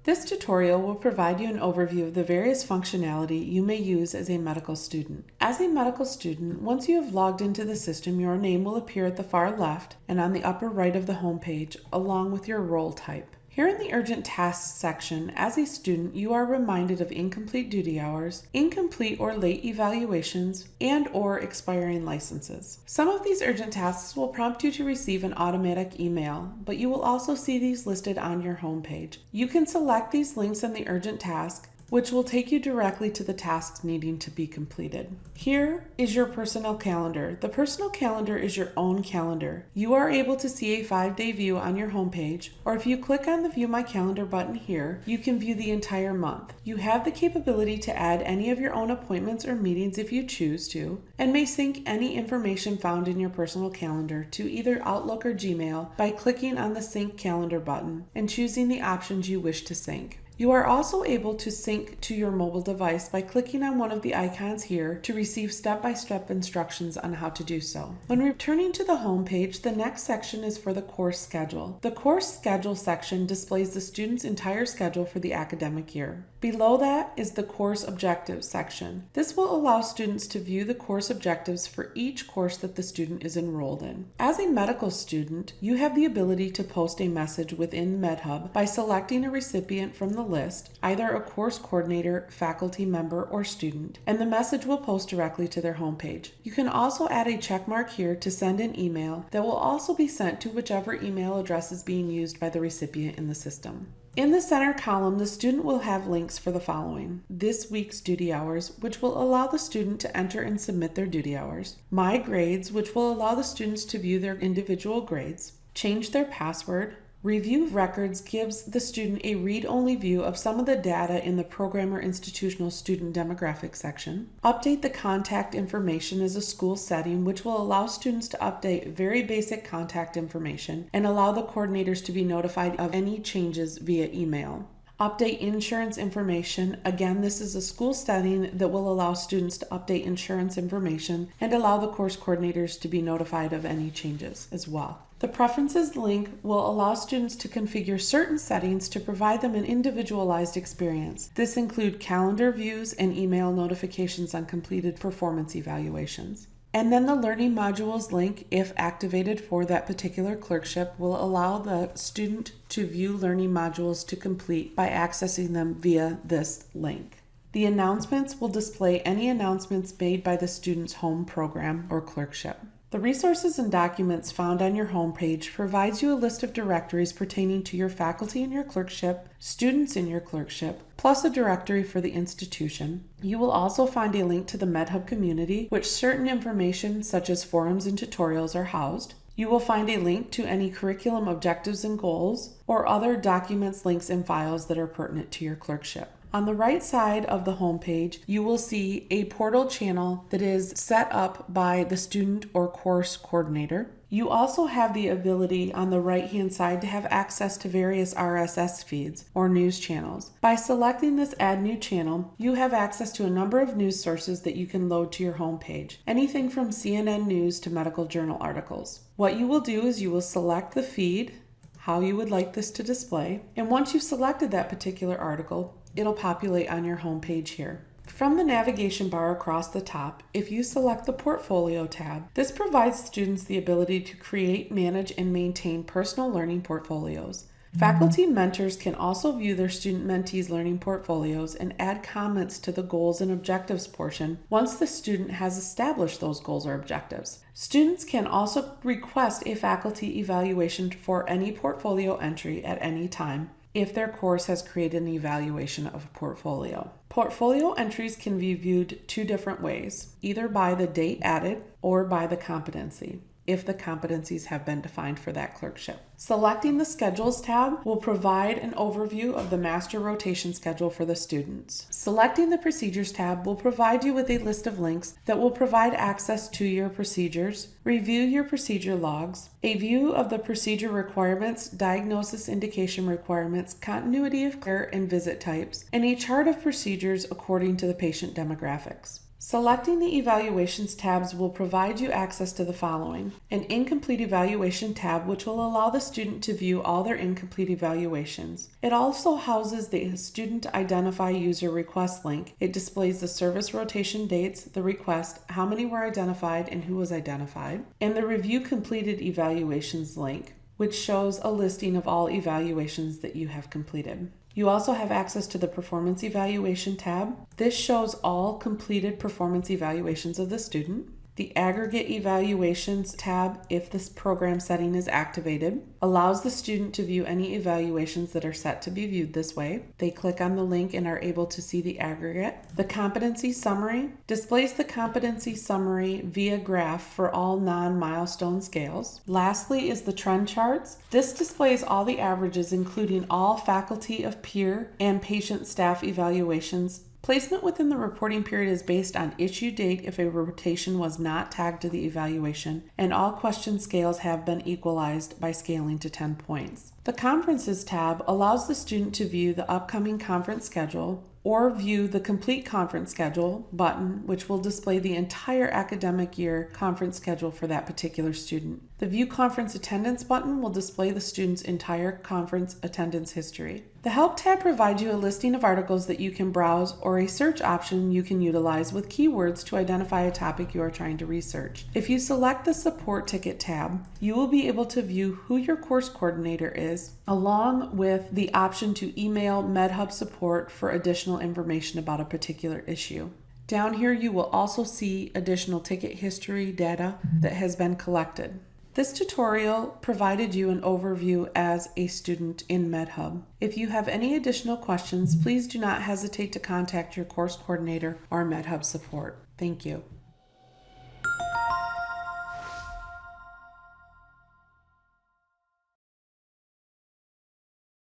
This tutorial will provide you an overview of the various functionality you may use as a medical student. As a medical student, once you have logged into the system, your name will appear at the far left and on the upper right of the home page, along with your role type. Here in the Urgent Tasks section, as a student, you are reminded of incomplete duty hours, incomplete or late evaluations, and/or expiring licenses. Some of these urgent tasks will prompt you to receive an automatic email, but you will also see these listed on your home page. You can select these links in the urgent task, which will take you directly to the tasks needing to be completed. Here is your personal calendar. The personal calendar is your own calendar. You are able to see a 5-day view on your homepage, or if you click on the View My Calendar button here, you can view the entire month. You have the capability to add any of your own appointments or meetings if you choose to, and may sync any information found in your personal calendar to either Outlook or Gmail by clicking on the Sync Calendar button and choosing the options you wish to sync. You are also able to sync to your mobile device by clicking on one of the icons here to receive step-by-step instructions on how to do so. When returning to the home page, the next section is for the course schedule. The course schedule section displays the student's entire schedule for the academic year. Below that is the course objectives section. This will allow students to view the course objectives for each course that the student is enrolled in. As a medical student, you have the ability to post a message within MedHub by selecting a recipient from the list, either a course coordinator, faculty member, or student, and the message will post directly to their homepage. You can also add a check mark here to send an email that will also be sent to whichever email address is being used by the recipient in the system. In the center column, the student will have links for the following: this week's duty hours, which will allow the student to enter and submit their duty hours; my grades, which will allow the students to view their individual grades; change their password; review records gives the student a read-only view of some of the data in the program or institutional student demographic section; update the contact information as a school setting, which will allow students to update very basic contact information and allow the coordinators to be notified of any changes via email; update insurance information. Again, this is a school setting that will allow students to update insurance information and allow the course coordinators to be notified of any changes as well. The Preferences link will allow students to configure certain settings to provide them an individualized experience. This includes calendar views and email notifications on completed performance evaluations. And then the Learning Modules link, if activated for that particular clerkship, will allow the student to view learning modules to complete by accessing them via this link. The announcements will display any announcements made by the student's home program or clerkship. The resources and documents found on your homepage provides you a list of directories pertaining to your faculty in your clerkship, students in your clerkship, plus a directory for the institution. You will also find a link to the MedHub community, which certain information such as forums and tutorials are housed. You will find a link to any curriculum objectives and goals, or other documents, links, and files that are pertinent to your clerkship. On the right side of the homepage, you will see a portal channel that is set up by the student or course coordinator. You also have the ability on the right-hand side to have access to various RSS feeds or news channels. By selecting this Add New Channel, you have access to a number of news sources that you can load to your homepage, anything from CNN News to medical journal articles. What you will do is you will select the feed, how you would like this to display, and once you've selected that particular article, it'll populate on your home page here. From the navigation bar across the top, if you select the Portfolio tab, this provides students the ability to create, manage, and maintain personal learning portfolios. Faculty mentors can also view their student mentees' learning portfolios and add comments to the goals and objectives portion once the student has established those goals or objectives. Students can also request a faculty evaluation for any portfolio entry at any time if their course has created an evaluation of a portfolio. Portfolio entries can be viewed two different ways, either by the date added or by the competency, if the competencies have been defined for that clerkship. Selecting the Schedules tab will provide an overview of the master rotation schedule for the students. Selecting the Procedures tab will provide you with a list of links that will provide access to your procedures, review your procedure logs, a view of the procedure requirements, diagnosis indication requirements, continuity of care and visit types, and a chart of procedures according to the patient demographics. Selecting the Evaluations tabs will provide you access to the following: an Incomplete Evaluation tab, which will allow the student to view all their incomplete evaluations. It also houses the Student Identify User Request link. It displays the service rotation dates, the request, how many were identified and who was identified, and the Review Completed Evaluations link, which shows a listing of all evaluations that you have completed. You also have access to the Performance Evaluation tab. This shows all completed performance evaluations of the student. The Aggregate Evaluations tab, if this program setting is activated, allows the student to view any evaluations that are set to be viewed this way. They click on the link and are able to see the aggregate. The Competency Summary displays the competency summary via graph for all non-milestone scales. Lastly is the Trend Charts. This displays all the averages, including all faculty of peer and patient staff evaluations. Placement within the reporting period is based on issue date if a rotation was not tagged to the evaluation, and all question scales have been equalized by scaling to 10 points. The Conferences tab allows the student to view the upcoming conference schedule or view the Complete Conference Schedule button, which will display the entire academic year conference schedule for that particular student. The View Conference Attendance button will display the student's entire conference attendance history. The Help tab provides you a listing of articles that you can browse or a search option you can utilize with keywords to identify a topic you are trying to research. If you select the Support Ticket tab, you will be able to view who your course coordinator is, along with the option to email MedHub support for additional information about a particular issue. Down here, you will also see additional ticket history data that has been collected. This tutorial provided you an overview as a student in MedHub. If you have any additional questions, please do not hesitate to contact your course coordinator or MedHub support. Thank you.